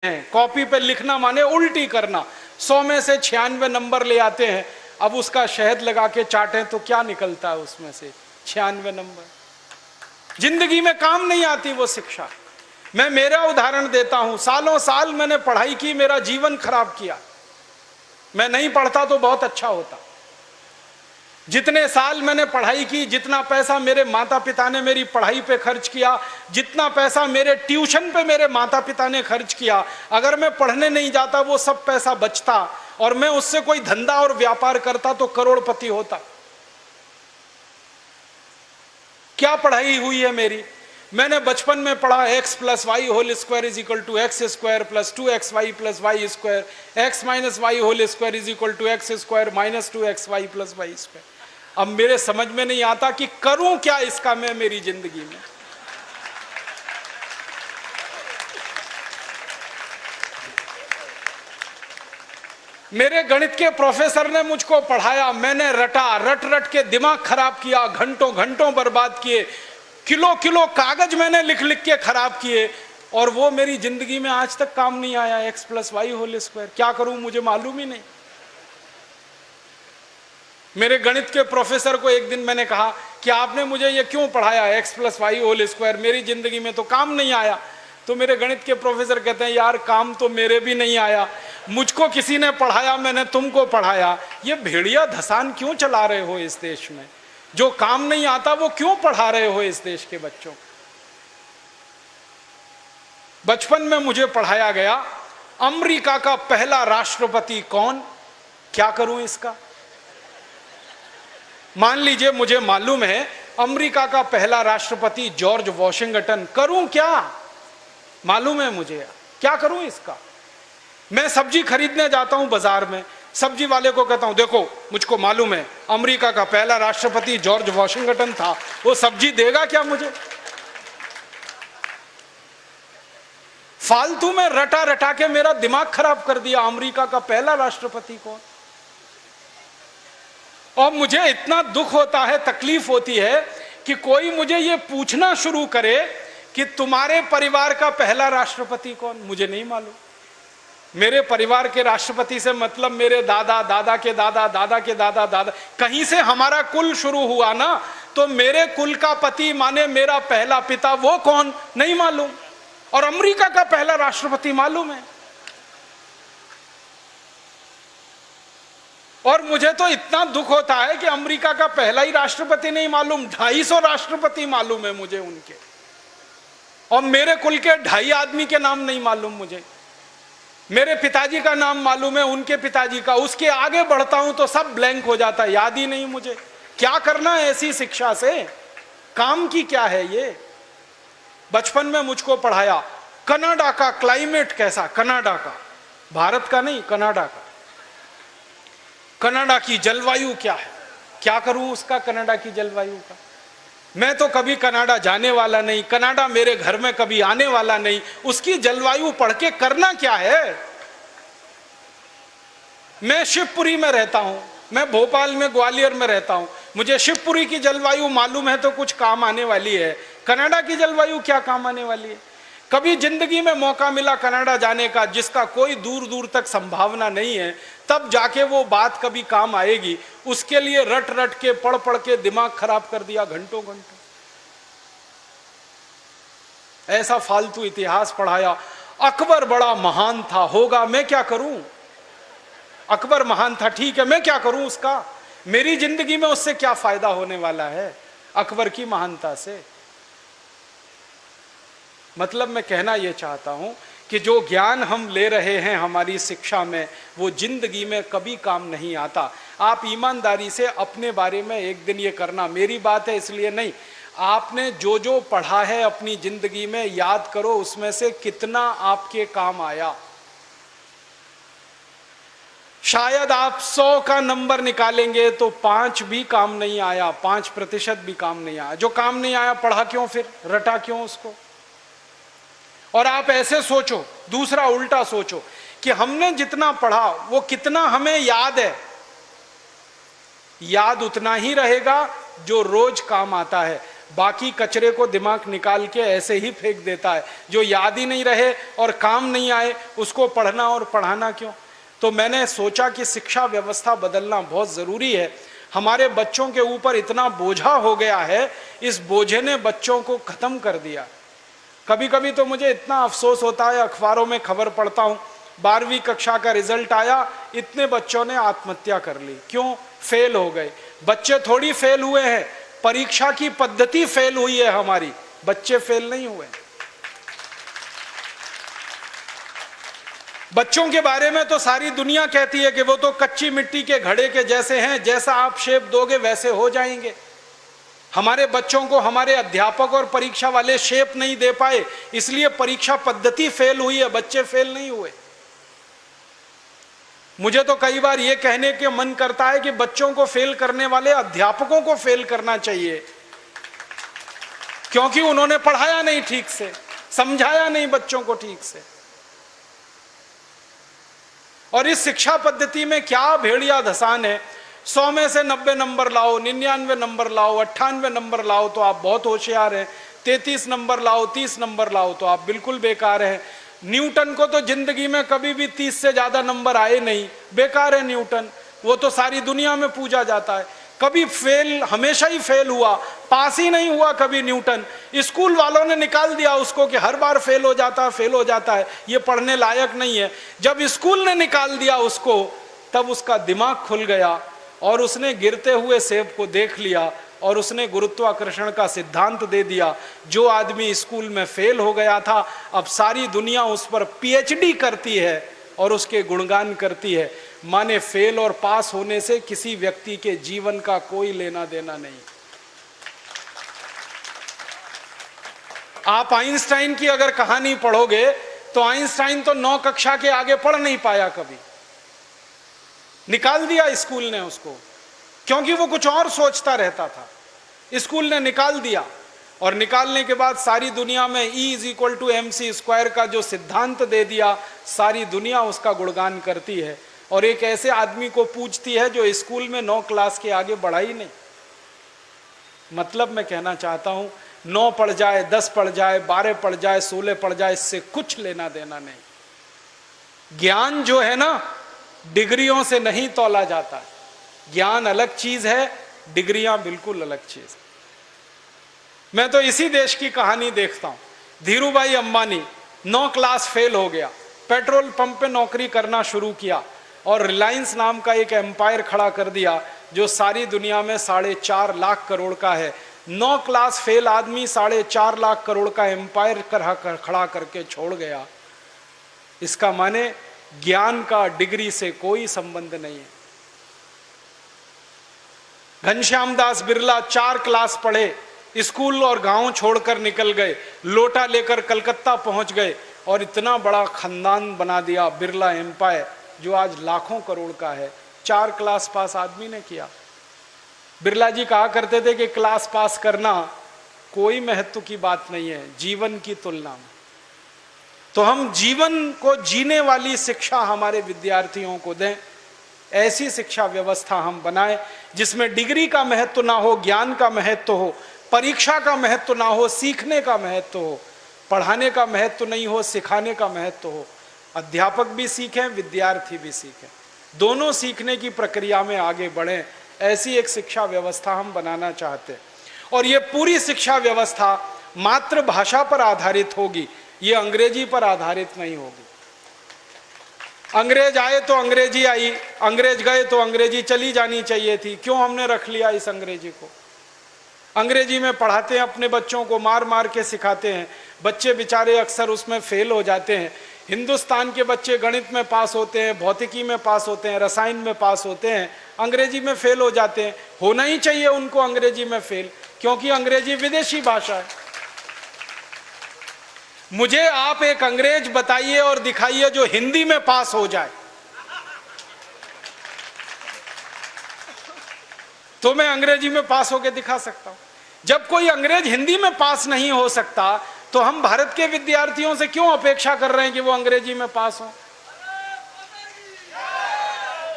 Copy पे लिखना माने उल्टी करना। 100 में से 96 नंबर ले आते हैं, अब उसका शहद लगा के चाटें तो क्या निकलता है उसमें से? 96 नंबर। जिंदगी में काम नहीं आती वो शिक्षा। मैं मेरा उदाहरण देता हूं, सालों साल मैंने पढ़ाई की, मेरा जीवन खराब किया। मैं नहीं पढ़ता तो बहुत अच्छा होता। जितने साल मैंने पढ़ाई की, जितना पैसा मेरे माता पिता ने मेरी पढ़ाई पे खर्च किया, जितना पैसा मेरे ट्यूशन पे मेरे माता पिता ने खर्च किया, अगर मैं पढ़ने नहीं जाता वो सब पैसा बचता और मैं उससे कोई धंधा और व्यापार करता तो करोड़पति होता। क्या पढ़ाई हुई है मेरी? मैंने बचपन में पढ़ा x + y whole square is equal to x square plus 2xy plus y square, x minus y whole square is equal to x square minus 2xy plus y square. अब मेरे समझ में नहीं आता कि करूं क्या इसका मैं मेरी जिंदगी में। मेरे गणित के प्रोफेसर ने मुझको पढ़ाया, मैंने रटा, रट रट के दिमाग खराब किया, घंटों घंटों बर्बाद किए, किलो किलो कागज मैंने लिख लिख के खराब किए, और वो मेरी जिंदगी में आज तक काम नहीं आया। x + y होल स्क्वायर क्या करूं मुझे मालूम ही नहीं। मेरे गणित के प्रोफेसर को एक दिन मैंने कहा कि आपने मुझे ये क्यों पढ़ाया x + y होल स्क्वायर, मेरी जिंदगी में तो काम नहीं आया। तो मेरे गणित के प्रोफेसर कहते हैं, यार काम तो मेरे भी नहीं आया, मुझको किसी ने पढ़ाया, मैंने तुमको पढ़ाया। ये भेड़िया धसान क्यों चला रहे हो इस देश में? जो काम नहीं आता वो क्यों पढ़ा रहे हो इस देश के बच्चों? बचपन में मुझे पढ़ाया गया अमेरिका का पहला राष्ट्रपति कौन, क्या करूं इसका? मान लीजिए मुझे मालूम है अमेरिका का पहला राष्ट्रपति जॉर्ज वॉशिंगटन, करूं क्या? मालूम है मुझे, क्या करूं इसका? मैं सब्जी खरीदने जाता हूं बाजार में, सब्जी वाले को कहता हूं देखो मुझको मालूम है अमेरिका का पहला राष्ट्रपति जॉर्ज वॉशिंगटन था, वो सब्जी देगा क्या मुझे? फालतू में रटा रटा के मेरा दिमाग खराब कर दिया। अमेरिका का पहला राष्ट्रपति कौन? और मुझे इतना दुख होता है, तकलीफ होती है कि कोई मुझे ये पूछना शुरू करे कि तुम्हारे परिवार का पहला राष्ट्रपति कौन? मुझे नहीं मालूम। मेरे परिवार के राष्ट्रपति से मतलब मेरे दादा, दादा के दादा, दादा के दादा, दादा, कहीं से हमारा कुल शुरू हुआ ना, तो मेरे कुल का पति माने मेरा पहला पिता, वो कौन नहीं मालूम। और अमेरिका का पहला राष्ट्रपति मालूम है। और मुझे तो इतना दुख होता है कि अमेरिका का पहला ही राष्ट्रपति नहीं मालूम, 250 राष्ट्रपति मालूम है मुझे उनके, और मेरे कुल के 2.5 आदमी के नाम नहीं मालूम मुझे। मेरे पिताजी का नाम मालूम है, उनके पिताजी का, उसके आगे बढ़ता हूं तो सब ब्लैंक हो जाता है, याद ही नहीं मुझे। क्या करना है ऐसी शिक्षा से? काम की क्या है ये? बचपन में मुझको पढ़ाया कनाडा का क्लाइमेट कैसा, कनाडा का, भारत का नहीं, कनाडा का। कनाडा की जलवायु क्या है, क्या करूं उसका कनाडा की जलवायु का? मैं तो कभी कनाडा जाने वाला नहीं, कनाडा मेरे घर में कभी आने वाला नहीं, उसकी जलवायु पढ़ के करना क्या है? मैं शिवपुरी में रहता हूं, मैं भोपाल में, ग्वालियर में रहता हूं, मुझे शिवपुरी की जलवायु मालूम है तो कुछ काम आने वाली है, कनाडा की जलवायु क्या काम आने वाली है? कभी जिंदगी में मौका मिला कनाडा जाने का, जिसका कोई दूर दूर तक संभावना नहीं है, तब जाके वो बात कभी काम आएगी। उसके लिए रट रट के, पढ़ पढ़ के दिमाग खराब कर दिया घंटों घंटों। ऐसा फालतू इतिहास पढ़ाया। अकबर बड़ा महान था, होगा, मैं क्या करूं? अकबर महान था, ठीक है, मैं क्या करूं उसका? मेरी जिंदगी में उससे क्या फायदा होने वाला है अकबर की महानता से? मतलब मैं कहना यह चाहता हूं कि जो ज्ञान हम ले रहे हैं हमारी शिक्षा में, वो जिंदगी में कभी काम नहीं आता। आप ईमानदारी से अपने बारे में एक दिन ये करना, मेरी बात है इसलिए नहीं, आपने जो जो पढ़ा है अपनी जिंदगी में याद करो, उसमें से कितना आपके काम आया। शायद आप 100 का नंबर निकालेंगे तो 5 भी काम नहीं आया, 5% भी काम नहीं आया। जो काम नहीं आया पढ़ा क्यों, फिर रटा क्यों उसको? और आप ऐसे सोचो, दूसरा उल्टा सोचो कि हमने जितना पढ़ा वो कितना हमें याद है। याद उतना ही रहेगा जो रोज काम आता है। बाकी कचरे को दिमाग निकाल के ऐसे ही फेंक देता है। जो याद ही नहीं रहे और काम नहीं आए उसको पढ़ना और पढ़ाना क्यों। तो मैंने सोचा कि शिक्षा व्यवस्था बदलना बहुत ज़रूरी है। हमारे बच्चों के ऊपर इतना बोझा हो गया है, इस बोझे ने बच्चों को ख़त्म कर दिया। कभी कभी तो मुझे इतना अफसोस होता है, अखबारों में खबर पढ़ता हूँ 12वीं कक्षा का रिजल्ट आया, इतने बच्चों ने आत्महत्या कर ली। क्यों? फेल हो गए। बच्चे थोड़ी फेल हुए हैं, परीक्षा की पद्धति फेल हुई है हमारी, बच्चे फेल नहीं हुए। बच्चों के बारे में तो सारी दुनिया कहती है कि वो तो कच्ची मिट्टी के घड़े के जैसे हैं, जैसा आप शेप दोगे वैसे हो जाएंगे। हमारे बच्चों को हमारे अध्यापक और परीक्षा वाले शेप नहीं दे पाए, इसलिए परीक्षा पद्धति फेल हुई है, बच्चे फेल नहीं हुए। मुझे तो कई बार यह कहने के मन करता है कि बच्चों को फेल करने वाले अध्यापकों को फेल करना चाहिए, क्योंकि उन्होंने पढ़ाया नहीं ठीक से, समझाया नहीं बच्चों को ठीक से। और इस शिक्षा पद्धति में क्या भेड़िया धसान है। 100 में से 90 नंबर लाओ, 99 नंबर लाओ, 98 नंबर लाओ तो आप बहुत होशियार हैं, 33 नंबर लाओ, 30 नंबर लाओ तो आप बिल्कुल बेकार हैं। न्यूटन को तो जिंदगी में कभी भी 30 से ज्यादा नंबर आए नहीं, बेकार है न्यूटन, वो तो सारी दुनिया में पूजा जाता है। कभी फेल, हमेशा ही फेल हुआ, पास ही नहीं हुआ कभी न्यूटन। स्कूल वालों ने निकाल दिया उसको कि हर बार फेल हो जाता है, फेल हो जाता है, ये पढ़ने लायक नहीं है। जब स्कूल ने निकाल दिया उसको, तब उसका दिमाग खुल गया और उसने गिरते हुए सेब को देख लिया और उसने गुरुत्वाकर्षण का सिद्धांत दे दिया। जो आदमी स्कूल में फेल हो गया था, अब सारी दुनिया उस पर पीएचडी करती है और उसके गुणगान करती है। माने फेल और पास होने से किसी व्यक्ति के जीवन का कोई लेना देना नहीं। आप आइंस्टाइन की अगर कहानी पढ़ोगे तो आइंस्टाइन तो 9 कक्षा के आगे पढ़ नहीं पाया कभी, निकाल दिया स्कूल ने उसको, क्योंकि वो कुछ और सोचता रहता था। स्कूल ने निकाल दिया और निकालने के बाद सारी दुनिया में E=mc² का जो सिद्धांत दे दिया, सारी दुनिया उसका गुणगान करती है और एक ऐसे आदमी को पूछती है जो स्कूल में 9 क्लास के आगे बढ़ा ही नहीं। मतलब मैं कहना चाहता हूं, 9 पढ़ जाए, 10 पढ़ जाए, 12 पढ़ जाए, 16 पढ़ जाए, इससे कुछ लेना देना नहीं। ज्ञान जो है ना, डिग्रियों से नहीं तौला जाता। ज्ञान अलग चीज है, डिग्रियां बिल्कुल अलग चीज। मैं तो इसी देश की कहानी देखता हूं। धीरूभाई अंबानी 9 क्लास फेल हो गया, पेट्रोल पंप पे नौकरी करना शुरू किया और रिलायंस नाम का एक एम्पायर खड़ा कर दिया जो सारी दुनिया में 4.5 लाख करोड़ का है। 9 क्लास फेल आदमी 4.5 लाख करोड़ का एम्पायर खड़ा करके छोड़ गया। इसका माने ज्ञान का डिग्री से कोई संबंध नहीं है। घनश्याम दास बिरला 4 क्लास पढ़े, स्कूल और गांव छोड़कर निकल गए, लोटा लेकर कलकत्ता पहुंच गए और इतना बड़ा खानदान बना दिया, बिरला एम्पायर, जो आज लाखों करोड़ का है। 4 क्लास पास आदमी ने किया। बिरला जी कहा करते थे कि क्लास पास करना कोई महत्व की बात नहीं है जीवन की तुलना में। तो हम जीवन को जीने वाली शिक्षा हमारे विद्यार्थियों को दें, ऐसी शिक्षा व्यवस्था हम बनाएं जिसमें डिग्री का महत्व ना हो, ज्ञान का महत्व हो, परीक्षा का महत्व ना हो, सीखने का महत्व हो, पढ़ाने का महत्व नहीं हो, सिखाने का महत्व हो। अध्यापक भी सीखें, विद्यार्थी भी सीखें, दोनों सीखने की प्रक्रिया में आगे बढ़ें। ऐसी एक शिक्षा व्यवस्था हम बनाना चाहते हैं और ये पूरी शिक्षा व्यवस्था मातृभाषा पर आधारित होगी, ये अंग्रेजी पर आधारित नहीं होगी। अंग्रेज आए तो अंग्रेजी आई, अंग्रेज गए तो अंग्रेजी चली जानी चाहिए थी। क्यों हमने रख लिया इस अंग्रेजी को? अंग्रेजी में पढ़ाते हैं अपने बच्चों को, मार मार के सिखाते हैं, बच्चे बेचारे अक्सर उसमें फेल हो जाते हैं। हिंदुस्तान के बच्चे गणित में पास होते हैं, भौतिकी में पास होते हैं, रसायन में पास होते हैं, अंग्रेजी में फेल हो जाते हैं। होना ही चाहिए उनको अंग्रेजी में फेल, क्योंकि अंग्रेजी विदेशी भाषा है। मुझे आप एक अंग्रेज बताइए और दिखाइए जो हिंदी में पास हो जाए, तो मैं अंग्रेजी में पास होकर दिखा सकता हूं। जब कोई अंग्रेज हिंदी में पास नहीं हो सकता, तो हम भारत के विद्यार्थियों से क्यों अपेक्षा कर रहे हैं कि वो अंग्रेजी में पास हो?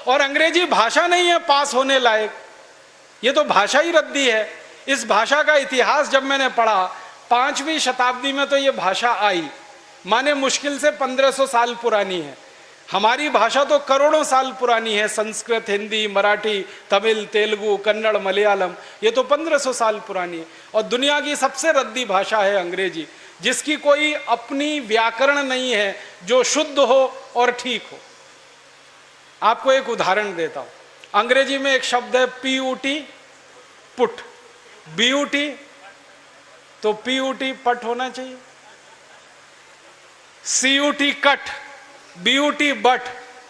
और अंग्रेजी भाषा नहीं है पास होने लायक, ये तो भाषा ही रद्दी है। इस भाषा का इतिहास जब मैंने पढ़ा, 5वीं शताब्दी में तो ये भाषा आई, माने मुश्किल से 1500 साल पुरानी है। हमारी भाषा तो करोड़ों साल पुरानी है, संस्कृत, हिंदी, मराठी, तमिल, तेलुगु, कन्नड़, मलयालम, ये तो 1500 साल पुरानी है। और दुनिया की सबसे रद्दी भाषा है अंग्रेजी, जिसकी कोई अपनी व्याकरण नहीं है जो शुद्ध हो और ठीक हो। आपको एक उदाहरण देता हूं। अंग्रेजी में एक शब्द है PUT, पुट, BUT, तो PUT पट होना चाहिए, CUT कट, BUT बट,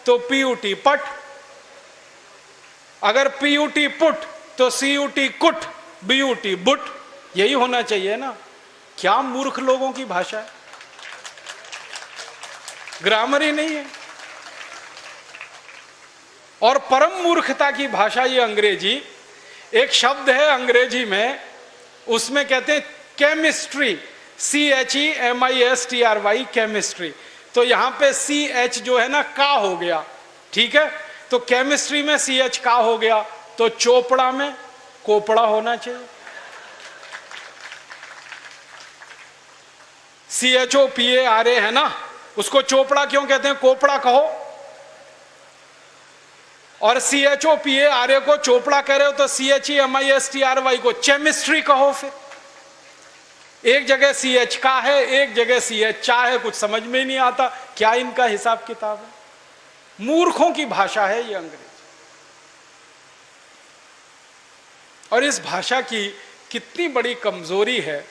तो PUT पट। अगर PUT पुट तो CUT कुट, BUT बुट, यही होना चाहिए ना। क्या मूर्ख लोगों की भाषा है, ग्रामर ही नहीं है। और परम मूर्खता की भाषा ये अंग्रेजी। एक शब्द है अंग्रेजी में, उसमें कहते हैं केमिस्ट्री, CHEMISTRY, केमिस्ट्री, तो यहां पे CH जो है ना का हो गया, ठीक है, तो केमिस्ट्री में CH का हो गया, तो चोपड़ा में कोपड़ा होना चाहिए। CHOPARA है ना, उसको चोपड़ा क्यों कहते हैं, कोपड़ा कहो। और CHOPARA को चोपड़ा कह रहे हो तो CHEMISTRY को चेमिस्ट्री कहो। फिर एक जगह CH का है, एक जगह CH चा है, कुछ समझ में ही नहीं आता क्या इनका हिसाब किताब है। मूर्खों की भाषा है ये अंग्रेजी। और इस भाषा की कितनी बड़ी कमजोरी है।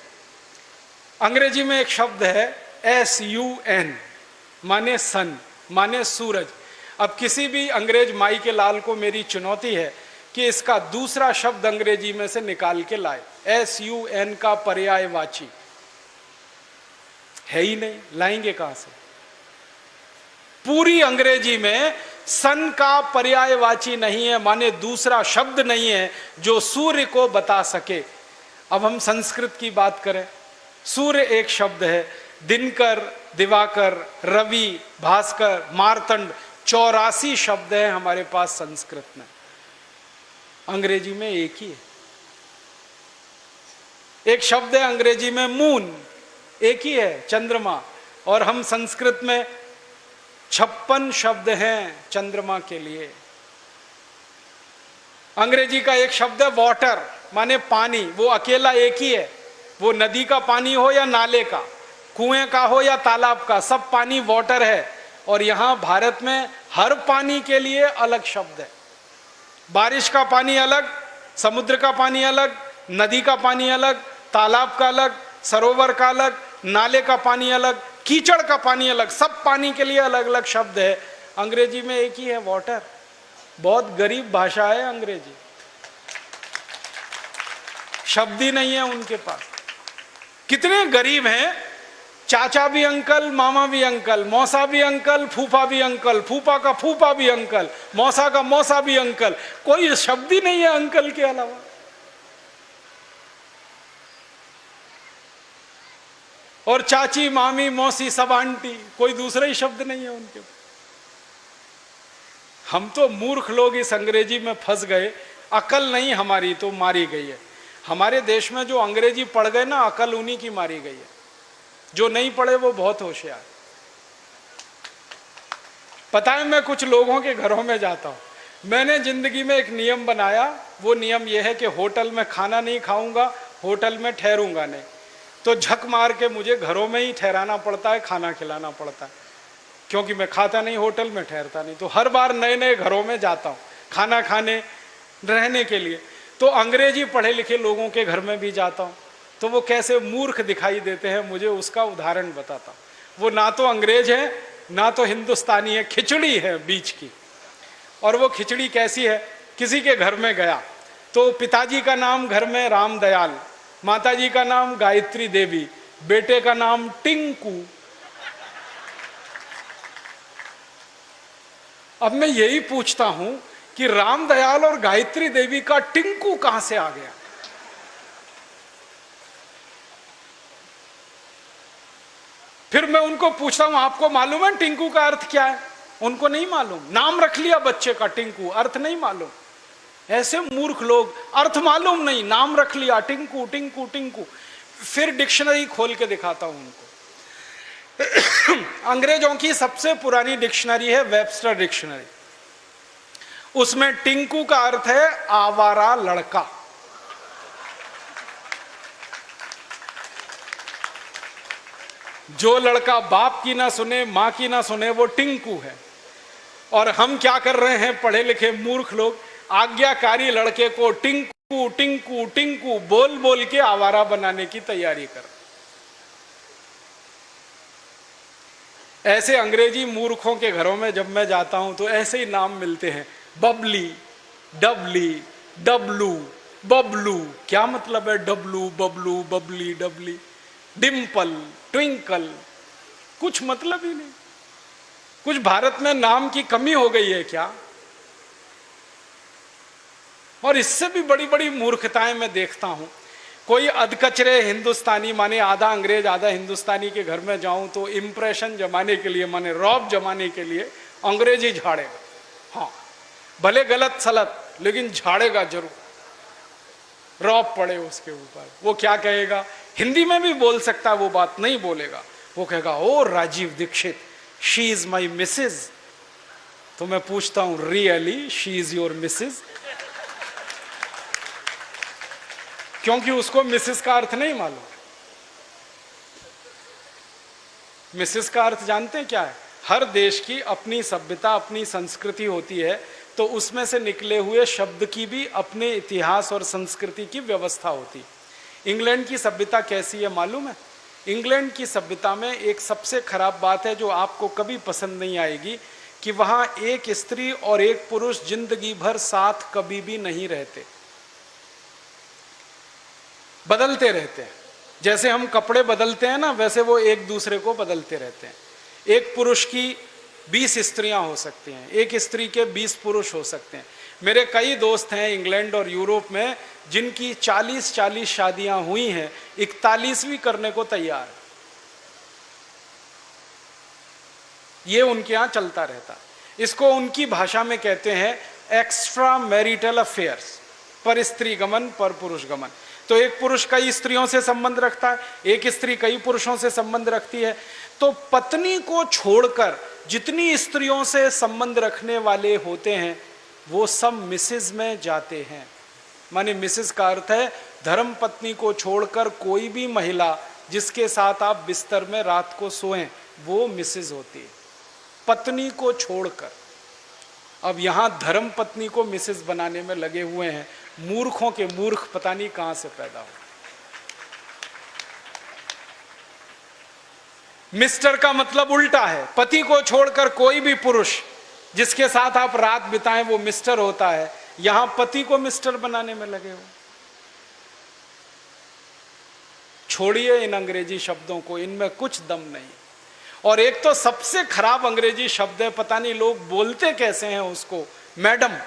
अंग्रेजी में एक शब्द है SUN, माने सन, माने सूरज। अब किसी भी अंग्रेज माई के लाल को मेरी चुनौती है कि इसका दूसरा शब्द अंग्रेजी में से निकाल के लाए। SUN का पर्यायवाची है ही नहीं, लाएंगे कहां से। पूरी अंग्रेजी में सन का पर्यायवाची नहीं है, माने दूसरा शब्द नहीं है जो सूर्य को बता सके। अब हम संस्कृत की बात करें, सूर्य एक शब्द है, दिनकर, दिवाकर, रवि, भास्कर, मार्तंड, 84 शब्द हैं हमारे पास संस्कृत में। अंग्रेजी में एक ही है। एक शब्द है अंग्रेजी में मून, एक ही है, चंद्रमा। और हम संस्कृत में 56 शब्द हैं चंद्रमा के लिए। अंग्रेजी का एक शब्द है वाटर, माने पानी, वो अकेला एक ही है। वो नदी का पानी हो या नाले का, कुएं का हो या तालाब का, सब पानी वाटर है। और यहां भारत में हर पानी के लिए अलग शब्द है। बारिश का पानी अलग, समुद्र का पानी अलग, नदी का पानी अलग, तालाब का अलग, सरोवर का अलग, नाले का पानी अलग, कीचड़ का पानी अलग, सब पानी के लिए अलग अलग शब्द है। अंग्रेजी में एक ही है, वाटर। बहुत गरीब भाषा है अंग्रेजी, शब्द ही नहीं है उनके पास। कितने गरीब हैं, चाचा भी अंकल, मामा भी अंकल, मौसा भी अंकल, फूफा भी अंकल, फूफा का फूफा भी अंकल, मौसा का मौसा भी अंकल, कोई शब्द ही नहीं है अंकल के अलावा। और चाची, मामी, मौसी, सब आंटी, कोई दूसरा ही शब्द नहीं है उनके। हम तो मूर्ख लोग इस अंग्रेजी में फंस गए। अकल नहीं हमारी तो मारी गई है। हमारे देश में जो अंग्रेजी पढ़ गए ना, अकल उन्हीं की मारी गई है। जो नहीं पढ़े वो बहुत होशियार। पता है, मैं कुछ लोगों के घरों में जाता हूं। मैंने जिंदगी में एक नियम बनाया, वो नियम यह है कि होटल में खाना नहीं खाऊंगा, होटल में ठहरूंगा नहीं। तो झक मार के मुझे घरों में ही ठहराना पड़ता है, खाना खिलाना पड़ता है, क्योंकि मैं खाता नहीं, होटल में ठहरता नहीं। तो हर बार नए नए घरों में जाता हूँ खाना खाने, रहने के लिए। तो अंग्रेजी पढ़े लिखे लोगों के घर में भी जाता हूँ, तो वो कैसे मूर्ख दिखाई देते हैं मुझे उसका उदाहरण बताता हूँ। वो ना तो अंग्रेज है ना तो हिंदुस्तानी है, खिचड़ी है बीच की। और वो खिचड़ी कैसी है, किसी के घर में गया तो पिताजी का नाम घर में रामदयाल, माताजी का नाम गायत्री देवी, बेटे का नाम टिंकू। अब मैं यही पूछता हूं कि रामदयाल और गायत्री देवी का टिंकू कहां से आ गया। फिर मैं उनको पूछता हूं, आपको मालूम है टिंकू का अर्थ क्या है? उनको नहीं मालूम। नाम रख लिया बच्चे का टिंकू, अर्थ नहीं मालूम। ऐसे मूर्ख लोग, अर्थ मालूम नहीं, नाम रख लिया टिंकू टिंकू टिंकू। फिर डिक्शनरी खोल के दिखाता हूं उनको। अंग्रेजों की सबसे पुरानी डिक्शनरी है वेबस्टर डिक्शनरी। उसमें टिंकू का अर्थ है आवारा लड़का। जो लड़का बाप की ना सुने, मां की ना सुने, वो टिंकू है। और हम क्या कर रहे हैं, पढ़े लिखे मूर्ख लोग, आज्ञाकारी लड़के को टिंकू टिंकू टिंकू बोल बोल के आवारा बनाने की तैयारी कर। ऐसे अंग्रेजी मूर्खों के घरों में जब मैं जाता हूं तो ऐसे ही नाम मिलते हैं, बबली, डबली, डब्लू, बबलू। क्या मतलब है डब्लू, बबलू, बबली, डबली? डिम्पल, ट्विंकल, कुछ मतलब ही नहीं। कुछ भारत में नाम की कमी हो गई है क्या? और इससे भी बड़ी बड़ी मूर्खताएं मैं देखता हूं। कोई अधकचरे हिंदुस्तानी, माने आधा अंग्रेज आधा हिंदुस्तानी के घर में जाऊं तो इंप्रेशन जमाने के लिए, माने रौब जमाने के लिए अंग्रेजी झाड़ेगा। हाँ, भले गलत सलत, लेकिन झाड़ेगा जरूर, रौब पड़े उसके ऊपर। वो क्या कहेगा, हिंदी में भी बोल सकता है, वो बात नहीं बोलेगा। वो कहेगा, oh Rajiv Dikshit, she is my missus. तो मैं पूछता हूं, really she is your missus? क्योंकि उसको मिसेस का अर्थ नहीं मालूम। मिसेस का अर्थ जानते हैं क्या है? हर देश की अपनी सभ्यता, अपनी संस्कृति होती है, तो उसमें से निकले हुए शब्द की भी अपने इतिहास और संस्कृति की व्यवस्था होती। इंग्लैंड की सभ्यता कैसी है मालूम है? इंग्लैंड की सभ्यता में एक सबसे खराब बात है जो आपको कभी पसंद नहीं आएगी, कि वहां एक स्त्री और एक पुरुष जिंदगी भर साथ कभी भी नहीं रहते, बदलते रहते हैं। जैसे हम कपड़े बदलते हैं ना, वैसे वो एक दूसरे को बदलते रहते हैं। एक पुरुष की 20 स्त्रियां हो सकती हैं, एक स्त्री के 20 पुरुष हो सकते हैं। मेरे कई दोस्त हैं इंग्लैंड और यूरोप में जिनकी 40-40 शादियां हुई हैं, 41वीं करने को तैयार है। ये उनके यहां चलता रहता। इसको उनकी भाषा में कहते हैं एक्स्ट्रा मैरिटल अफेयर्स, पर स्त्री गमन पर पुरुष गमन। तो एक पुरुष कई स्त्रियों से संबंध रखता है, एक स्त्री कई पुरुषों से संबंध रखती है। तो पत्नी को छोड़कर जितनी स्त्रियों से संबंध रखने वाले होते हैं, वो सब मिसेज में जाते हैं। माने मिसेज का अर्थ है धर्म पत्नी को छोड़कर कोई भी महिला जिसके साथ आप बिस्तर में रात को सोएं, वो मिसेज होती है, पत्नी को छोड़कर। अब यहां धर्म पत्नी को मिसेज बनाने में लगे हुए हैं। मूर्खों के मूर्ख पता नहीं कहां से पैदा हो। मिस्टर का मतलब उल्टा है, पति को छोड़कर कोई भी पुरुष जिसके साथ आप रात बिताएं वो मिस्टर होता है। यहां पति को मिस्टर बनाने में लगे हो। छोड़िए इन अंग्रेजी शब्दों को, इनमें कुछ दम नहीं। और एक तो सबसे खराब अंग्रेजी शब्द है, पता नहीं लोग बोलते कैसे हैं उसको, मैडम।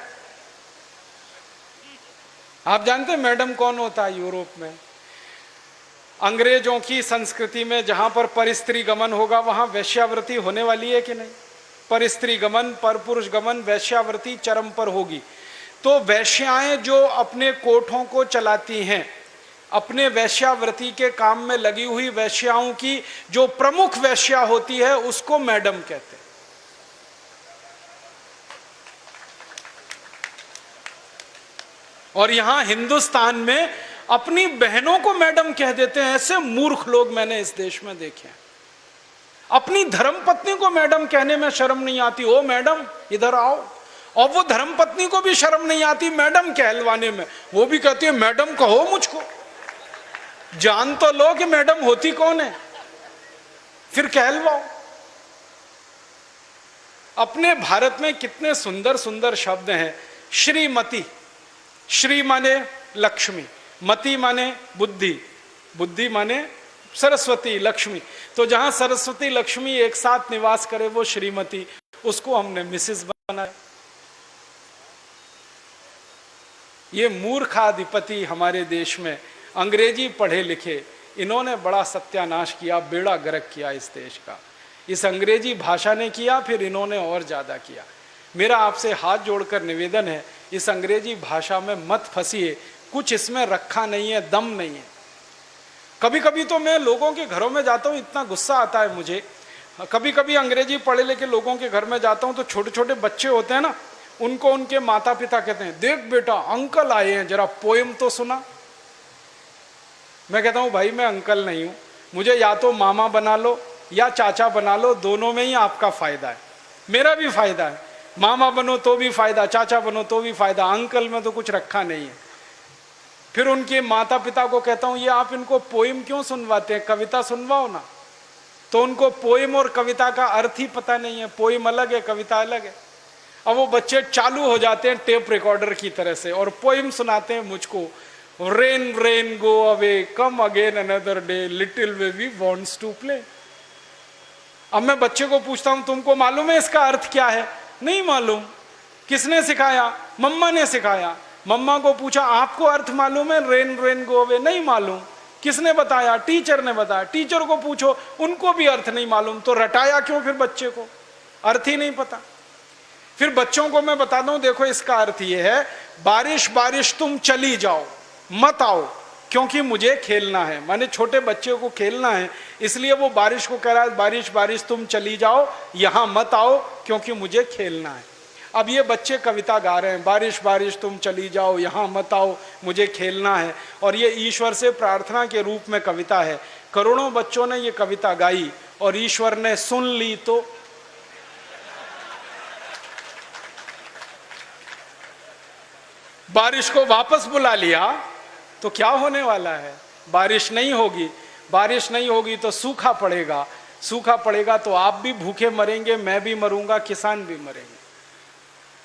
आप जानते हैं मैडम कौन होता है यूरोप में? अंग्रेजों की संस्कृति में जहां पर परस्त्री गमन होगा वहां वैश्यावृत्ति होने वाली है कि नहीं? परस्त्री गमन, पर पुरुष गमन, वैश्यावृत्ति चरम पर होगी। तो वैश्याएं जो अपने कोठों को चलाती हैं, अपने वैश्यावृत्ति के काम में लगी हुई वैश्याओं की जो प्रमुख वैश्या होती है उसको मैडम कहते हैं। और यहां हिंदुस्तान में अपनी बहनों को मैडम कह देते हैं। ऐसे मूर्ख लोग मैंने इस देश में देखे हैं। अपनी धर्मपत्नी को मैडम कहने में शर्म नहीं आती, ओ मैडम इधर आओ। और वो धर्मपत्नी को भी शर्म नहीं आती मैडम कहलवाने में, वो भी कहती है मैडम कहो मुझको। जान तो लो कि मैडम होती कौन है, फिर कहलवाओ। अपने भारत में कितने सुंदर सुंदर शब्द हैं। श्रीमती, श्री माने लक्ष्मी, मति माने बुद्धि, बुद्धि माने सरस्वती, लक्ष्मी। तो जहां सरस्वती लक्ष्मी एक साथ निवास करे वो श्रीमती, उसको हमने मिसेस बनाया। ये मूर्खाधिपति हमारे देश में अंग्रेजी पढ़े लिखे, इन्होंने बड़ा सत्यानाश किया, बेड़ा गर्क किया इस देश का। इस अंग्रेजी भाषा ने किया, फिर इन्होंने और ज्यादा किया। मेरा आपसे हाथ जोड़कर निवेदन है, इस अंग्रेजी भाषा में मत फंसिए, कुछ इसमें रखा नहीं है, दम नहीं है। कभी कभी तो मैं लोगों के घरों में जाता हूँ, इतना गुस्सा आता है मुझे। कभी कभी अंग्रेजी पढ़े लिखे लोगों के घर में जाता हूँ तो छोटे छोटे बच्चे होते हैं ना, उनको उनके माता पिता कहते हैं, देख बेटा अंकल आए हैं, जरा पोएम तो सुना। मैं कहता हूँ भाई मैं अंकल नहीं हूँ, मुझे या तो मामा बना लो या चाचा बना लो, दोनों में ही आपका फायदा है, मेरा भी फायदा है। मामा बनो तो भी फायदा, चाचा बनो तो भी फायदा, अंकल में तो कुछ रखा नहीं है। फिर उनके माता पिता को कहता हूँ, ये आप इनको पोएम क्यों सुनवाते हैं, कविता सुनवाओ ना। तो उनको पोएम और कविता का अर्थ ही पता नहीं है, पोएम अलग है, कविता अलग है। अब वो बच्चे चालू हो जाते हैं टेप रिकॉर्डर की तरह से और पोएम सुनाते हैं मुझको, rain rain go away come again another day little baby wants to play. अब मैं बच्चे को पूछता हूं, तुमको मालूम है इसका अर्थ क्या है? नहीं मालूम। किसने सिखाया? मम्मा ने सिखाया। मम्मा को पूछा, आपको अर्थ मालूम है रेन रेन गो अवे? नहीं मालूम। किसने बताया? टीचर ने बताया। टीचर को पूछो, उनको भी अर्थ नहीं मालूम। तो रटाया क्यों फिर बच्चे को? अर्थ ही नहीं पता। फिर बच्चों को मैं बताता हूं, देखो इसका अर्थ ये है, बारिश बारिश तुम चली जाओ, मत आओ क्योंकि मुझे खेलना है। माने छोटे बच्चे को खेलना है, इसलिए वो बारिश को कह रहा है, बारिश बारिश तुम चली जाओ, यहां मत आओ क्योंकि मुझे खेलना है। अब ये बच्चे कविता गा रहे हैं, बारिश बारिश तुम चली जाओ, यहां मत आओ, मुझे खेलना है, और ये ईश्वर से प्रार्थना के रूप में कविता है। करोड़ों बच्चों ने ये कविता गाई और ईश्वर ने सुन ली तो बारिश को वापस बुला लिया। तो क्या होने वाला है? बारिश नहीं होगी। बारिश नहीं होगी तो सूखा पड़ेगा। सूखा पड़ेगा तो आप भी भूखे मरेंगे, मैं भी मरूंगा, किसान भी मरेंगे।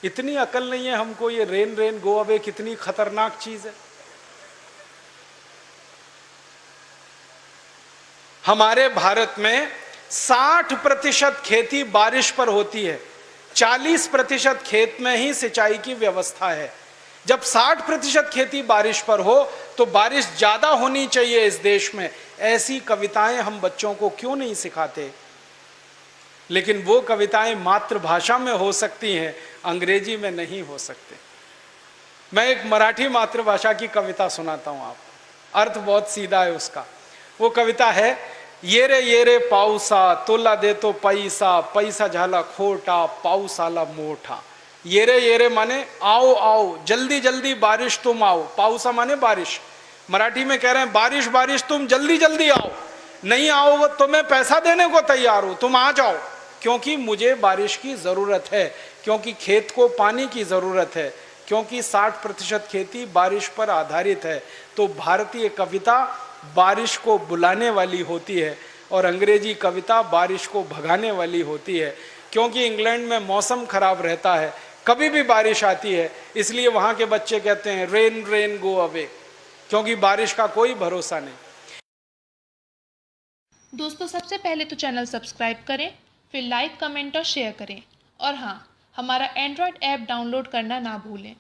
इतनी अकल नहीं है हमको, ये रेन रेन गो अवे कितनी खतरनाक चीज है। हमारे भारत में 60% खेती बारिश पर होती है, 40% खेत में ही सिंचाई की व्यवस्था है। जब 60% खेती बारिश पर हो तो बारिश ज्यादा होनी चाहिए इस देश में। ऐसी कविताएं हम बच्चों को क्यों नहीं सिखाते? लेकिन वो कविताएं मातृभाषा में हो सकती हैं, अंग्रेजी में नहीं हो सकते। मैं एक मराठी मातृभाषा की कविता सुनाता हूं आपको, अर्थ बहुत सीधा है उसका। वो कविता है, ये रे पाऊसा तोला देतो पैसा, पैसा झाला खोटा, पाऊस आला मोठा। ये रे माने आओ आओ, जल्दी जल्दी बारिश तुम आओ। पाऊसा माने बारिश। मराठी में कह रहे हैं, बारिश बारिश तुम जल्दी जल्दी आओ, नहीं आओ तो मैं पैसा देने को तैयार हूं, तुम आ जाओ, क्योंकि मुझे बारिश की जरूरत है, क्योंकि खेत को पानी की जरूरत है, क्योंकि 60% खेती बारिश पर आधारित है। तो भारतीय कविता बारिश को बुलाने वाली होती है और अंग्रेजी कविता बारिश को भगाने वाली होती है। क्योंकि इंग्लैंड में मौसम खराब रहता है, कभी भी बारिश आती है, इसलिए वहां के बच्चे कहते हैं रेन रेन गो अवे, क्योंकि बारिश का कोई भरोसा नहीं। दोस्तों, सबसे पहले तो चैनल सब्सक्राइब करें, फिर लाइक, कमेंट और शेयर करें, और हाँ, हमारा एंड्रॉयड ऐप डाउनलोड करना ना भूलें।